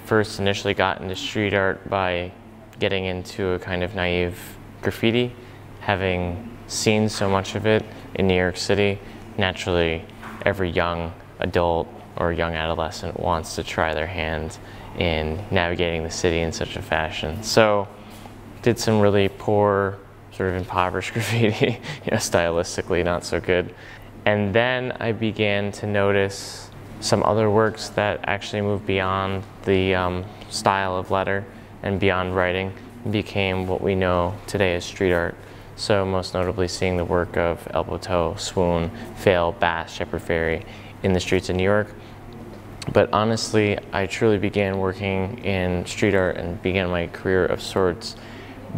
first initially got into street art by getting into a kind of naive graffiti, having seen so much of it in New York City. Naturally, every young adult or young adolescent wants to try their hand in navigating the city in such a fashion. So did some really poor, sort of impoverished graffiti, stylistically not so good. And then I began to notice some other works that actually moved beyond the style of letter and beyond writing, and became what we know today as street art. So most notably seeing the work of Elbow Toe, Swoon, Fail, Bass, Shepherd Ferry in the streets of New York. But honestly, I truly began working in street art and began my career of sorts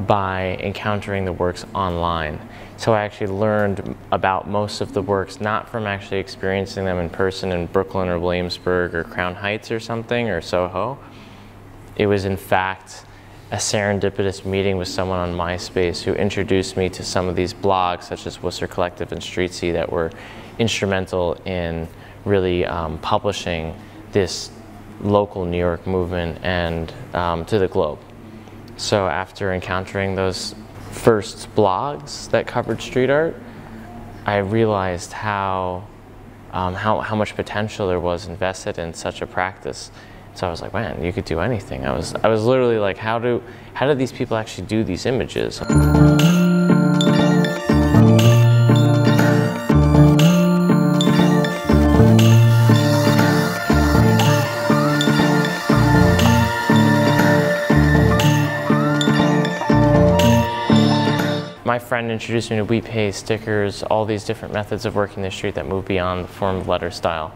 by encountering the works online. So I actually learned about most of the works not from actually experiencing them in person in Brooklyn or Williamsburg or Crown Heights or something, or Soho. It was in fact a serendipitous meeting with someone on MySpace who introduced me to some of these blogs such as Worcester Collective and Streetsy that were instrumental in really publishing this local New York movement and to the globe. So after encountering those first blogs that covered street art, I realized how much potential there was invested in such a practice. So I was like, man, you could do anything. I was literally like, how do these people actually do these images? My friend introduced me to We Pay, stickers, all these different methods of working the street that move beyond the form of letter style.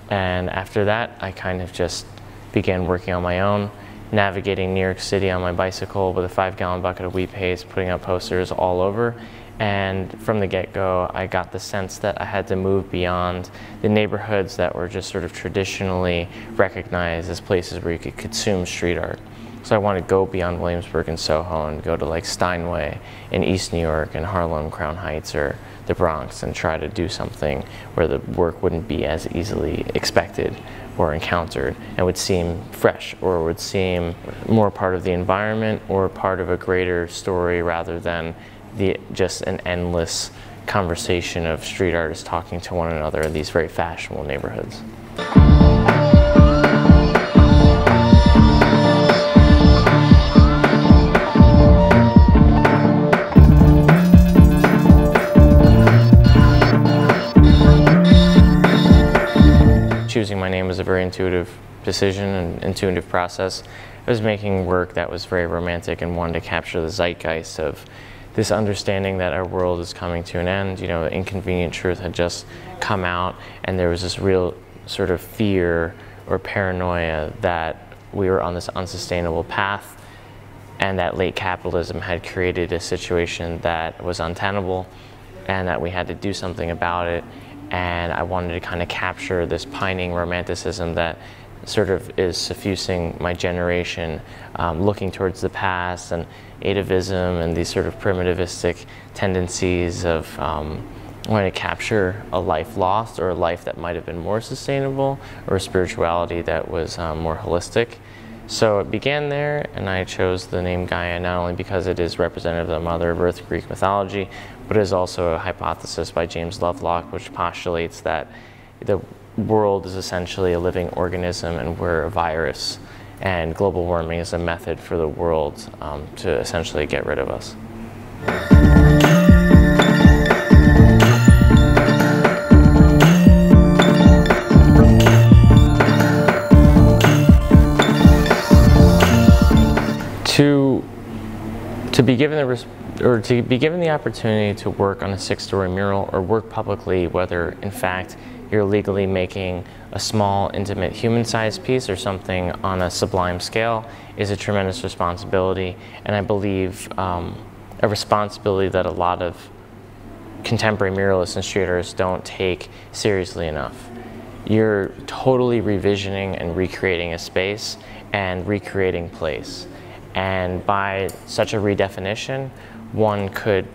And after that, I kind of just began working on my own, navigating New York City on my bicycle with a 5-gallon bucket of wheat paste, putting up posters all over. And from the get-go, I got the sense that I had to move beyond the neighborhoods that were just sort of traditionally recognized as places where you could consume street art. So I wanted to go beyond Williamsburg and Soho and go to like Steinway in East New York and Harlem, Crown Heights, or the Bronx, and try to do something where the work wouldn't be as easily expected or encountered and would seem fresh, or would seem more part of the environment or part of a greater story rather than just an endless conversation of street artists talking to one another in these very fashionable neighborhoods. Choosing my name was a very intuitive decision and intuitive process. I was making work that was very romantic and wanted to capture the zeitgeist of this understanding that our world is coming to an end. The inconvenient truth had just come out, and there was this real sort of fear or paranoia that we were on this unsustainable path, and that late capitalism had created a situation that was untenable, and that we had to do something about it. And I wanted to kind of capture this pining romanticism that sort of is suffusing my generation, looking towards the past, and atavism and these sort of primitivistic tendencies of wanting to capture a life lost, or a life that might have been more sustainable, or a spirituality that was more holistic. So it began there, and I chose the name Gaia not only because it is representative of the Mother of Earth Greek mythology, but it is also a hypothesis by James Lovelock, which postulates that the world is essentially a living organism and we're a virus, and global warming is a method for the world to essentially get rid of us. To be given the opportunity to work on a 6-story mural or work publicly, whether in fact you're legally making a small, intimate, human-sized piece or something on a sublime scale, is a tremendous responsibility, and I believe a responsibility that a lot of contemporary muralists and street artists don't take seriously enough. You're totally revisioning and recreating a space and recreating place. And by such a redefinition, one could,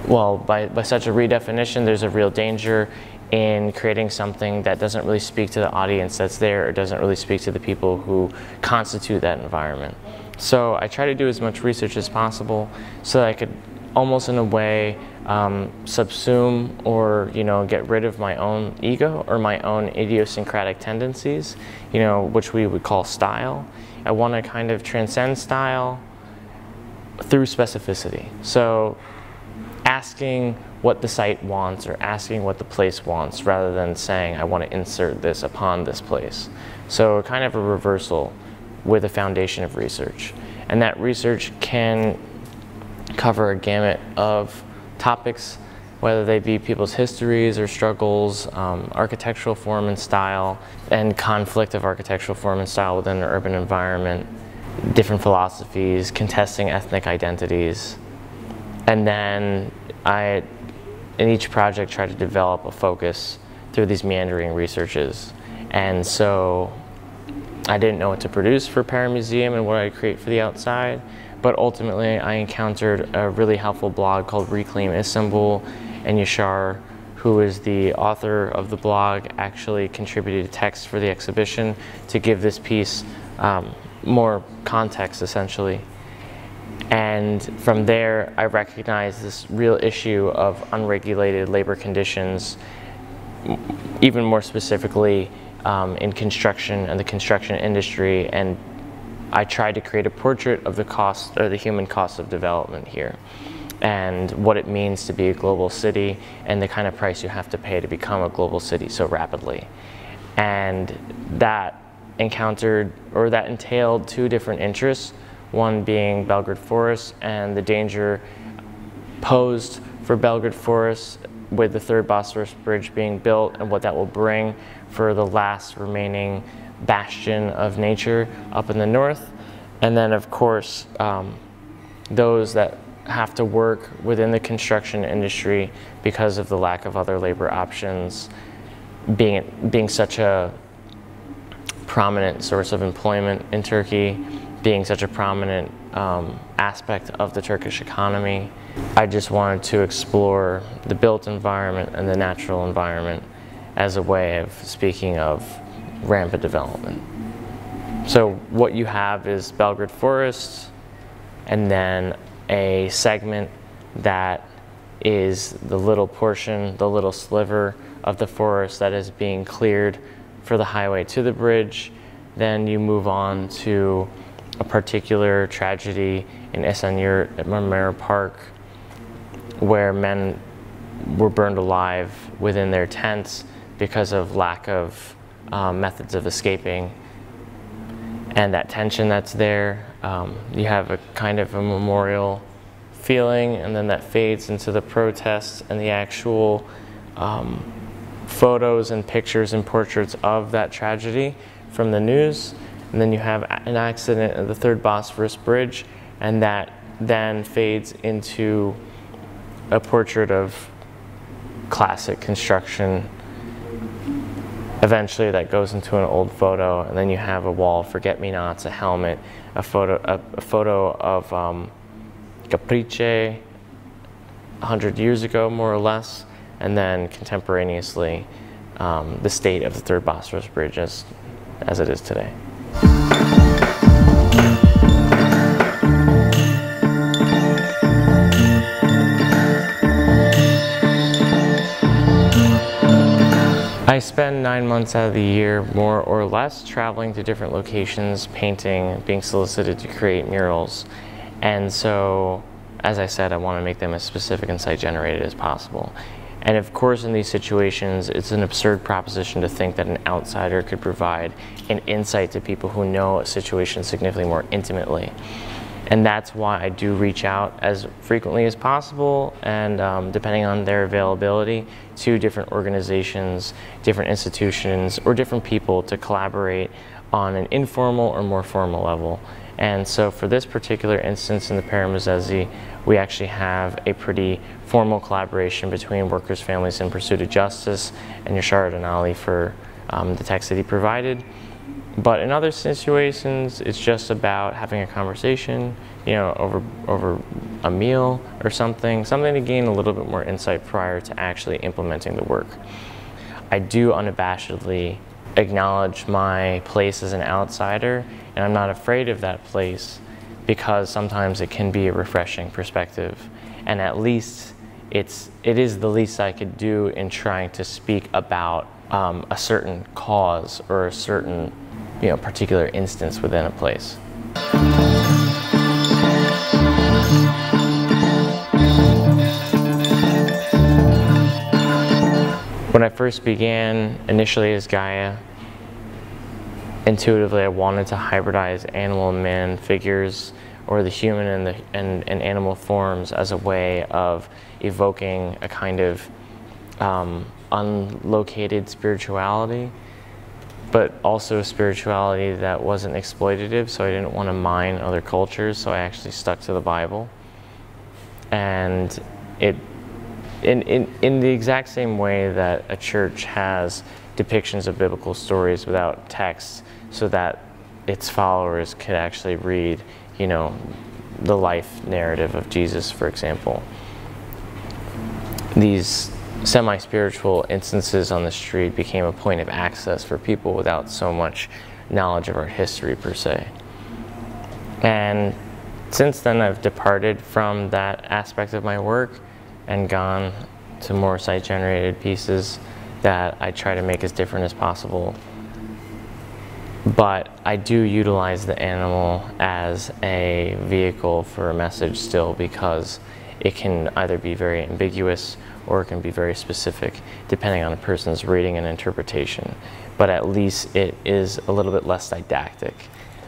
well, by such a redefinition, there's a real danger in creating something that doesn't really speak to the audience that's there, or doesn't really speak to the people who constitute that environment. So I try to do as much research as possible so that I could almost in a way subsume or get rid of my own ego or my own idiosyncratic tendencies, which we would call style. I want to kind of transcend style through specificity. So asking what the site wants or asking what the place wants rather than saying I want to insert this upon this place. So kind of a reversal with a foundation of research. And that research can cover a gamut of topics, whether they be people's histories or struggles, architectural form and style, and conflict of architectural form and style within an urban environment, different philosophies, contesting ethnic identities. And then I, in each project, try to develop a focus through these meandering researches. And so I didn't know what to produce for Pera Museum and what I'd create for the outside, but ultimately I encountered a really helpful blog called Reclaim Istanbul, and Yashar, who is the author of the blog, actually contributed text for the exhibition to give this piece more context, essentially. And from there, I recognized this real issue of unregulated labor conditions, even more specifically in construction and the construction industry. And I tried to create a portrait of the cost, or the human cost of development here, and what it means to be a global city and the kind of price you have to pay to become a global city so rapidly. And that entailed two different interests, one being Belgrade Forest and the danger posed for Belgrade Forest with the third Bosphorus Bridge being built and what that will bring for the last remaining bastion of nature up in the north. And then of course those that have to work within the construction industry because of the lack of other labor options, being such a prominent source of employment in Turkey, being such a prominent aspect of the Turkish economy. I just wanted to explore the built environment and the natural environment as a way of speaking of rampant development. So what you have is Belgrade Forest, and then a segment that is the little portion, the little sliver of the forest that is being cleared for the highway to the bridge. Then you move on to a particular tragedy in Esenyurt at Marmara Park, where men were burned alive within their tents because of lack of methods of escaping. And that tension that's there, you have a kind of a memorial feeling, and then that fades into the protests and the actual photos and pictures and portraits of that tragedy from the news. And then you have an accident at the third Bosphorus Bridge, and that then fades into a portrait of classic construction. Eventually that goes into an old photo, and then you have a wall of forget-me-nots, a helmet, a photo of Caprice 100 years ago, more or less, and then contemporaneously the state of the third Bosphorus Bridge as it is today. I spend 9 months out of the year, more or less, traveling to different locations, painting, being solicited to create murals. And so, as I said, I want to make them as specific and site-generated as possible. And of course, in these situations, it's an absurd proposition to think that an outsider could provide an insight to people who know a situation significantly more intimately. And that's why I do reach out as frequently as possible, and depending on their availability, to different organizations, different institutions, or different people to collaborate on an informal or more formal level. And so for this particular instance in the Pera Museum, we actually have a pretty formal collaboration between Workers' Families in Pursuit of Justice and Yashar Denali for the text that he provided. But in other situations, it's just about having a conversation, over a meal or something to gain a little bit more insight prior to actually implementing the work. I do unabashedly acknowledge my place as an outsider, and I'm not afraid of that place because sometimes it can be a refreshing perspective. And at least it is the least I could do in trying to speak about a certain cause or a certain, particular instance within a place. When I first began, initially as Gaia, intuitively I wanted to hybridize animal and man figures, or the human and animal forms, as a way of evoking a kind of unlocated spirituality, but also spirituality that wasn't exploitative, so I didn't want to mine other cultures, so I actually stuck to the Bible. And in the exact same way that a church has depictions of biblical stories without text so that its followers could actually read, the life narrative of Jesus, for example. These semi-spiritual instances on the street became a point of access for people without so much knowledge of our history per se. And since then I've departed from that aspect of my work and gone to more site-generated pieces that I try to make as different as possible. But I do utilize the animal as a vehicle for a message still, because it can either be very ambiguous or it can be very specific depending on a person's reading and interpretation. But at least it is a little bit less didactic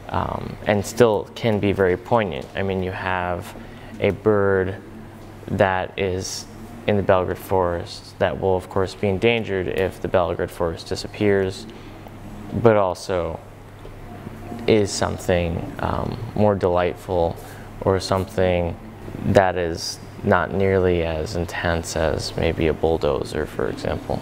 and still can be very poignant. I mean, you have a bird that is in the Belgrade forest that will of course be endangered if the Belgrade forest disappears, but also is something more delightful, or something that is not nearly as intense as maybe a bulldozer, for example.